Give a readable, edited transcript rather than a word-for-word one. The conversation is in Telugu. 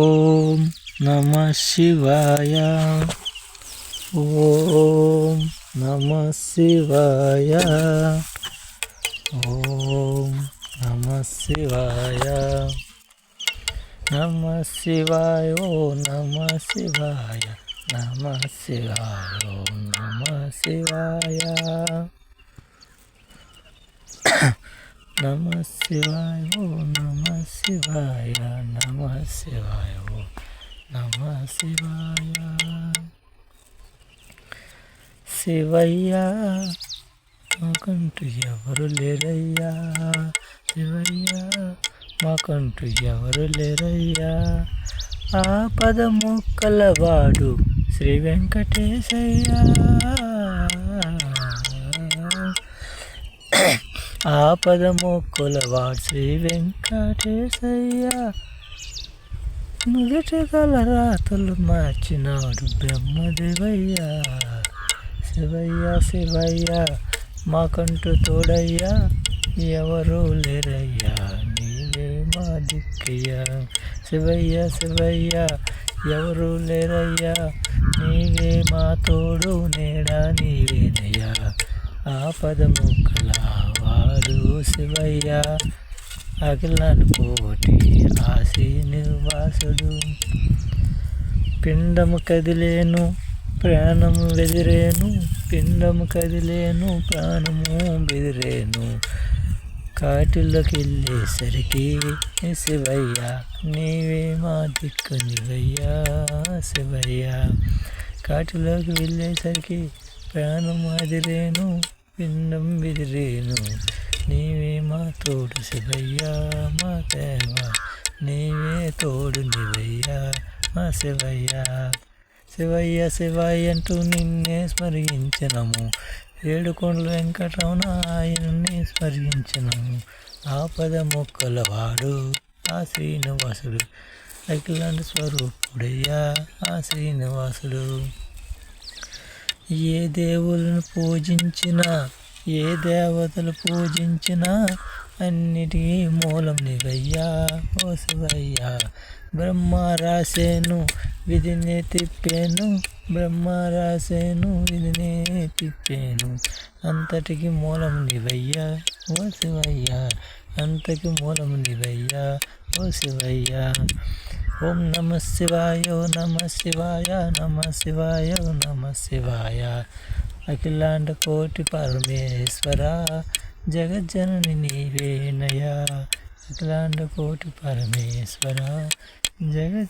ఓం నమ శివాయ. ఓం నమ శివాయ. ఓం నమ శివాయ. నమ శివాయ. ఓం నమ శివాయ. నమ శివాయ. ఓం నమ శివాయ. నమ శివాయ. ఓం నమ శివాయ. నమ శివాయ. ఓం నమ శివాయ. శివయ్య మాకంటూ ఎవరు లేరయ్యా. శివయ్య మాకంటూ ఎవరు లేరయ్యా. ఆపద మొక్కలవాడు శ్రీ వెంకటేశయ్య. ఆపద మొక్కులవాడు శ్రీ వెంకటేశయ్య. నుదుటి గల రాతలు మార్చినాడు బ్రహ్మదేవయ్య. శివయ్య శివయ్య మాకంటూ తోడయ్యా ఎవరు లేరయ్యా. నీవే మా దిక్కయ్యా. శివయ్య శివయ్య ఎవరు లేరయ్యా. నీవే మా తోడు నేడా నీవేనయ్యా. ఆపద మొక్కల వాడు శివయ్య. అఖిలాండ కోటి శ్రీనివాసుడు. పిండము కదిలేను ప్రాణము బెదిరేను. పిండము కదిలేను ప్రాణము బెదిరేను. కాటిలోకి వెళ్ళేసరికి శివయ్య నీవే మా దిక్కు నీవయ్యా. శివయ్య కాటిలోకి వెళ్ళేసరికి ప్రాణము అదిరేను పిండం బెదిరేను. నీవే మా తోడు శివయ్య. మా దేవ నీవే తోడు నీవయ్యా. మా శివయ్య. శివయ్య శివయ్య అంటూ నిన్నే స్మరించినము. ఏడుకొండల వెంకటరమణ ఆయన్ని స్మరించినము. ఆపద మొక్కల వాడు ఆ శ్రీనివాసుడు. అఖిలాండ స్వరూపుడయ్యా ఆ శ్రీనివాసుడు. ఏ దేవులను పూజించినా ఏ దేవతలు పూజించినా అన్నిటికీ మూలం నీవయ్యా. ఓ శివయ్య బ్రహ్మ రాసేను విధిని తిప్పేను. బ్రహ్మ రాసేను విధిని తిప్పేను. అంతటికి మూలం నీవయ్యా. ఓ శివయ్య అంతకి మూలం నీవయ్యా. ఓ శివయ్య. ఓం నమ శివాయ. ఓ నమ శివాయ. నమ శివాయ. ఓ నమ శివాయ. అఖిలాండ కోటి పరమేశ్వర జగజ్జనని నీవేనయా. అఖిలాండ కోటి పరమేశ్వర జగత్